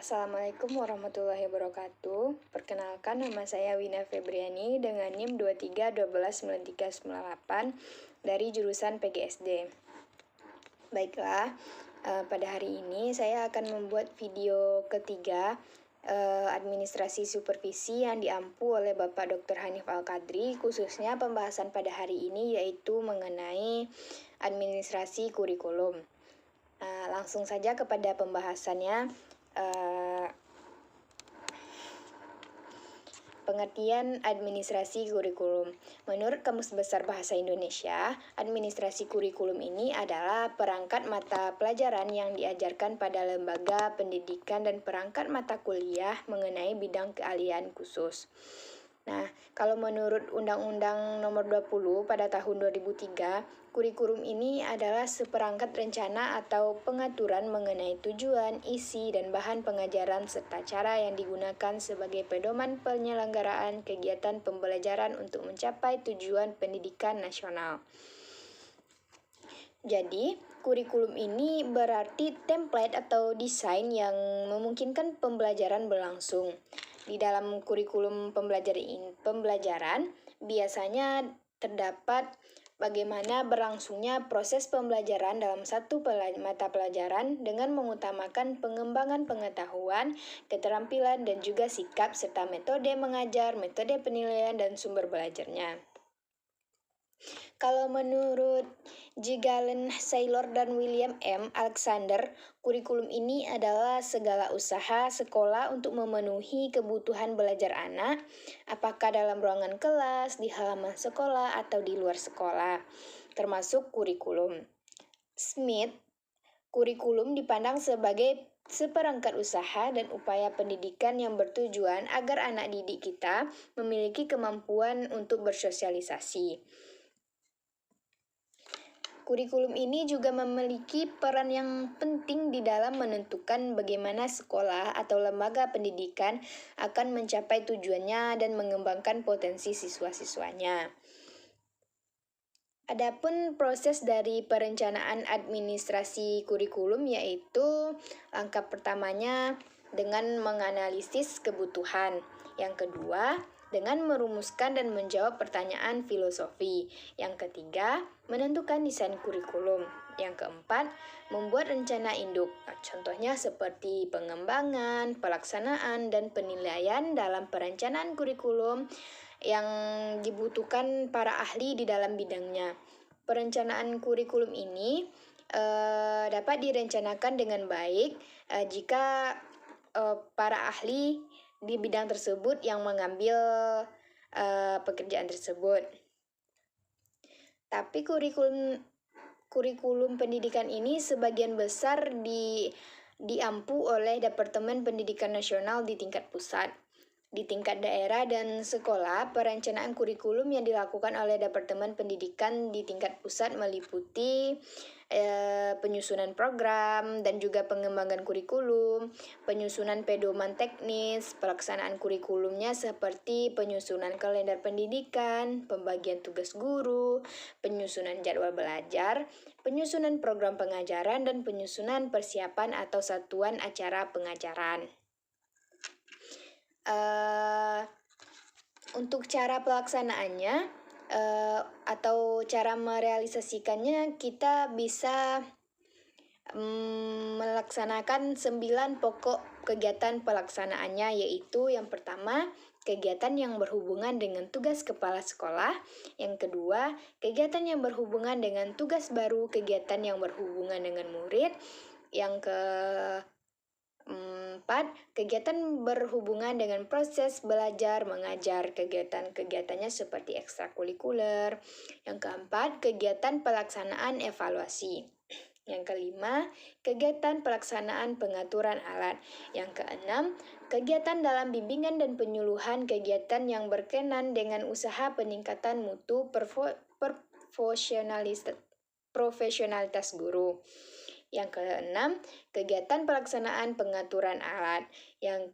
Assalamualaikum warahmatullahi wabarakatuh. Perkenalkan, nama saya Wina Febriani dengan NIM 23129398 dari jurusan PGSD. Baiklah, pada hari ini saya akan membuat video ketiga administrasi supervisi yang diampu oleh Bapak Dr. Hanif Al-Qadri. Khususnya pembahasan pada hari ini yaitu mengenai administrasi kurikulum. Langsung saja kepada pembahasannya. Pengertian administrasi kurikulum. Menurut Kamus Besar Bahasa Indonesia, administrasi kurikulum ini adalah perangkat mata pelajaran yang diajarkan pada lembaga pendidikan dan perangkat mata kuliah mengenai bidang keahlian khusus. Nah, kalau menurut Undang-Undang Nomor 20 pada tahun 2003, kurikulum ini adalah seperangkat rencana atau pengaturan mengenai tujuan, isi, dan bahan pengajaran serta cara yang digunakan sebagai pedoman penyelenggaraan kegiatan pembelajaran untuk mencapai tujuan pendidikan nasional. Jadi, kurikulum ini berarti template atau desain yang memungkinkan pembelajaran berlangsung. Di dalam kurikulum pembelajaran biasanya terdapat bagaimana berlangsungnya proses pembelajaran dalam satu mata pelajaran dengan mengutamakan pengembangan pengetahuan, keterampilan, dan juga sikap serta metode mengajar, metode penilaian, dan sumber belajarnya. Kalau menurut J. Galen Saylor dan William M. Alexander, kurikulum ini adalah segala usaha sekolah untuk memenuhi kebutuhan belajar anak, apakah dalam ruangan kelas, di halaman sekolah, atau di luar sekolah, termasuk kurikulum. Smith, kurikulum dipandang sebagai seperangkat usaha dan upaya pendidikan yang bertujuan agar anak didik kita memiliki kemampuan untuk bersosialisasi. Kurikulum ini juga memiliki peran yang penting di dalam menentukan bagaimana sekolah atau lembaga pendidikan akan mencapai tujuannya dan mengembangkan potensi siswa-siswanya. Adapun proses dari perencanaan administrasi kurikulum yaitu langkah pertamanya dengan menganalisis kebutuhan. Yang kedua, dengan merumuskan dan menjawab pertanyaan filosofi. Yang ketiga, menentukan desain kurikulum. Yang keempat, membuat rencana induk. Contohnya seperti pengembangan, pelaksanaan, dan penilaian dalam perencanaan kurikulum yang dibutuhkan para ahli di dalam bidangnya. Perencanaan kurikulum ini dapat direncanakan dengan baik jika para ahli di bidang tersebut yang mengambil pekerjaan tersebut. Tapi kurikulum pendidikan ini sebagian besar diampu oleh Departemen Pendidikan Nasional di tingkat pusat. Di tingkat daerah dan sekolah, perencanaan kurikulum yang dilakukan oleh Departemen Pendidikan di tingkat pusat meliputi penyusunan program dan juga pengembangan kurikulum, penyusunan pedoman teknis, pelaksanaan kurikulumnya seperti penyusunan kalender pendidikan, pembagian tugas guru, penyusunan jadwal belajar, penyusunan program pengajaran, dan penyusunan persiapan atau satuan acara pengajaran. Untuk cara pelaksanaannya atau cara merealisasikannya, kita bisa melaksanakan 9 pokok kegiatan pelaksanaannya, yaitu yang pertama, kegiatan yang berhubungan dengan tugas kepala sekolah. Yang kedua, kegiatan yang berhubungan dengan tugas baru, kegiatan yang berhubungan dengan murid. Yang keempat, kegiatan berhubungan dengan proses belajar mengajar, kegiatan-kegiatannya seperti ekstrakurikuler. Yang keempat, kegiatan pelaksanaan evaluasi. Yang kelima, kegiatan pelaksanaan pengaturan alat. Yang keenam, kegiatan dalam bimbingan dan penyuluhan, kegiatan yang berkenan dengan usaha peningkatan mutu profesionalitas guru. Yang keenam, kegiatan pelaksanaan pengaturan alat. Yang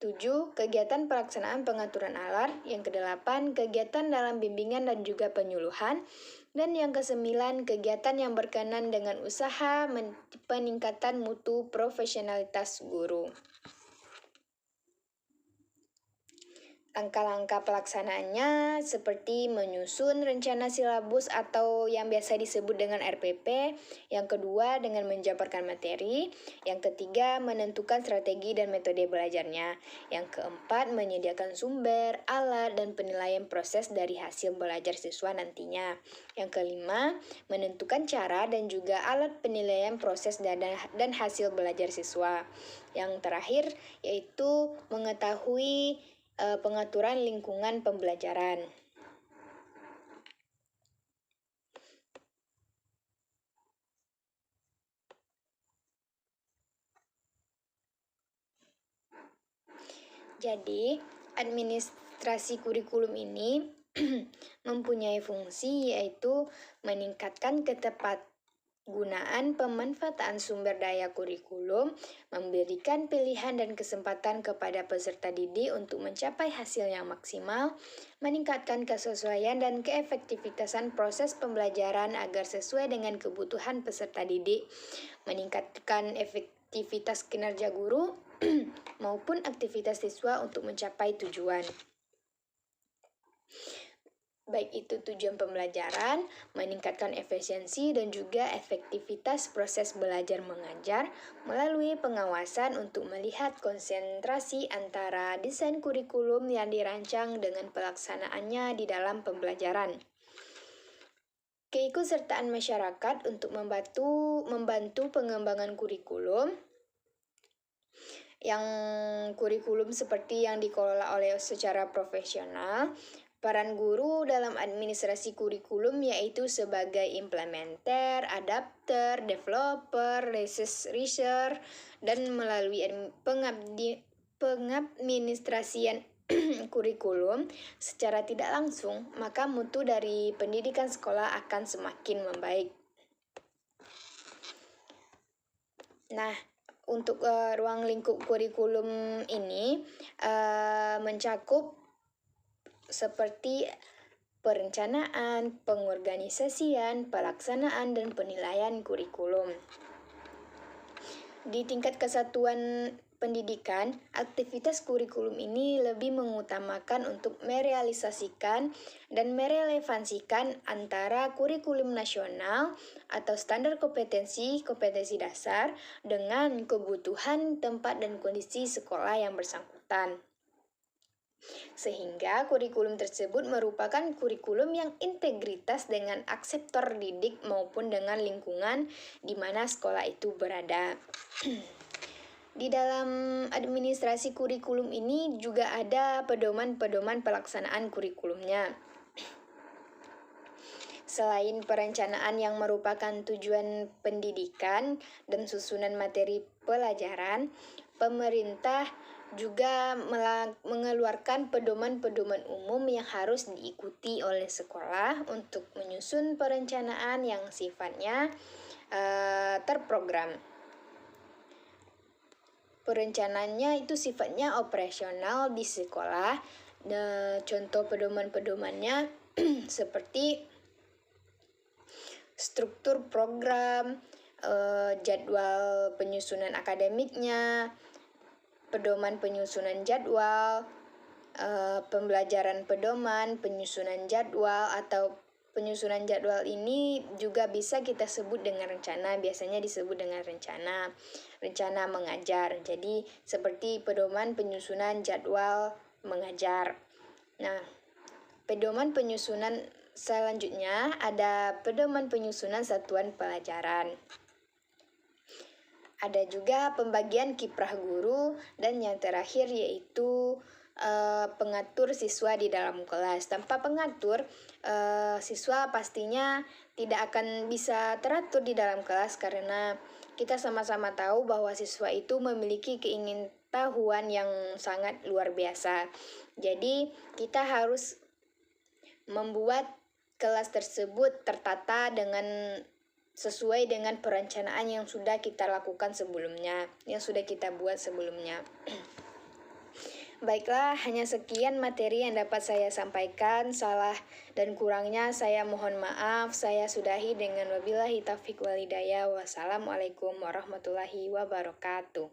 7. Kegiatan pelaksanaan pengaturan alat. Yang ke-8, kegiatan dalam bimbingan dan juga penyuluhan. Dan yang ke-9, kegiatan yang berkenaan dengan usaha peningkatan mutu profesionalitas guru. Langkah-langkah pelaksanaannya seperti menyusun rencana silabus atau yang biasa disebut dengan RPP. Yang kedua, dengan menjabarkan materi. Yang ketiga, menentukan strategi dan metode belajarnya. Yang keempat, menyediakan sumber, alat, dan penilaian proses dari hasil belajar siswa nantinya. Yang kelima, menentukan cara dan juga alat penilaian proses dan hasil belajar siswa. Yang terakhir, yaitu mengetahui pengaturan lingkungan pembelajaran. Jadi, administrasi kurikulum ini mempunyai fungsi yaitu meningkatkan ketepatgunaan pemanfaatan sumber daya kurikulum, memberikan pilihan dan kesempatan kepada peserta didik untuk mencapai hasil yang maksimal, meningkatkan kesesuaian dan keefektivitasan proses pembelajaran agar sesuai dengan kebutuhan peserta didik, meningkatkan efektivitas kinerja guru, maupun aktivitas siswa untuk mencapai tujuan. Baik itu tujuan pembelajaran, meningkatkan efisiensi dan juga efektivitas proses belajar mengajar melalui pengawasan untuk melihat konsentrasi antara desain kurikulum yang dirancang dengan pelaksanaannya di dalam pembelajaran. Keikutsertaan masyarakat untuk membantu pengembangan kurikulum. Yang kurikulum seperti yang dikelola oleh secara profesional. Peran guru dalam administrasi kurikulum yaitu sebagai implementer, adapter, developer, researcher, dan melalui pengadministrasian kurikulum secara tidak langsung, maka mutu dari pendidikan sekolah akan semakin membaik. Nah, untuk ruang lingkup kurikulum ini mencakup seperti perencanaan, pengorganisasian, pelaksanaan, dan penilaian kurikulum. Di tingkat kesatuan pendidikan, aktivitas kurikulum ini lebih mengutamakan untuk merealisasikan dan merelevansikan antara kurikulum nasional atau standar kompetensi dasar dengan kebutuhan tempat dan kondisi sekolah yang bersangkutan. Sehingga kurikulum tersebut merupakan kurikulum yang integritas dengan akseptor didik maupun dengan lingkungan di mana sekolah itu berada. Di dalam administrasi kurikulum ini juga ada pedoman-pedoman pelaksanaan kurikulumnya. Selain perencanaan yang merupakan tujuan pendidikan dan susunan materi pelajaran, pemerintah juga mengeluarkan pedoman-pedoman umum yang harus diikuti oleh sekolah untuk menyusun perencanaan yang sifatnya terprogram. Perencanaannya itu sifatnya operasional di sekolah. Contoh pedoman-pedomannya seperti struktur program, jadwal penyusunan akademiknya, pedoman penyusunan jadwal, pembelajaran pedoman, penyusunan jadwal atau penyusunan jadwal ini juga bisa kita sebut dengan rencana, biasanya disebut dengan rencana mengajar. Jadi seperti pedoman penyusunan jadwal mengajar. Nah, pedoman penyusunan selanjutnya ada pedoman penyusunan satuan pelajaran. Ada juga pembagian kiprah guru dan yang terakhir yaitu pengatur siswa di dalam kelas. Tanpa pengatur, siswa pastinya tidak akan bisa teratur di dalam kelas karena kita sama-sama tahu bahwa siswa itu memiliki keingintahuan yang sangat luar biasa. Jadi kita harus membuat kelas tersebut tertata dengan sesuai dengan perencanaan yang sudah kita lakukan sebelumnya, yang sudah kita buat sebelumnya. Baiklah, hanya sekian materi yang dapat saya sampaikan. Salah dan kurangnya saya mohon maaf. Saya sudahi dengan wabillahi taufiq wal hidayah. Wassalamualaikum warahmatullahi wabarakatuh.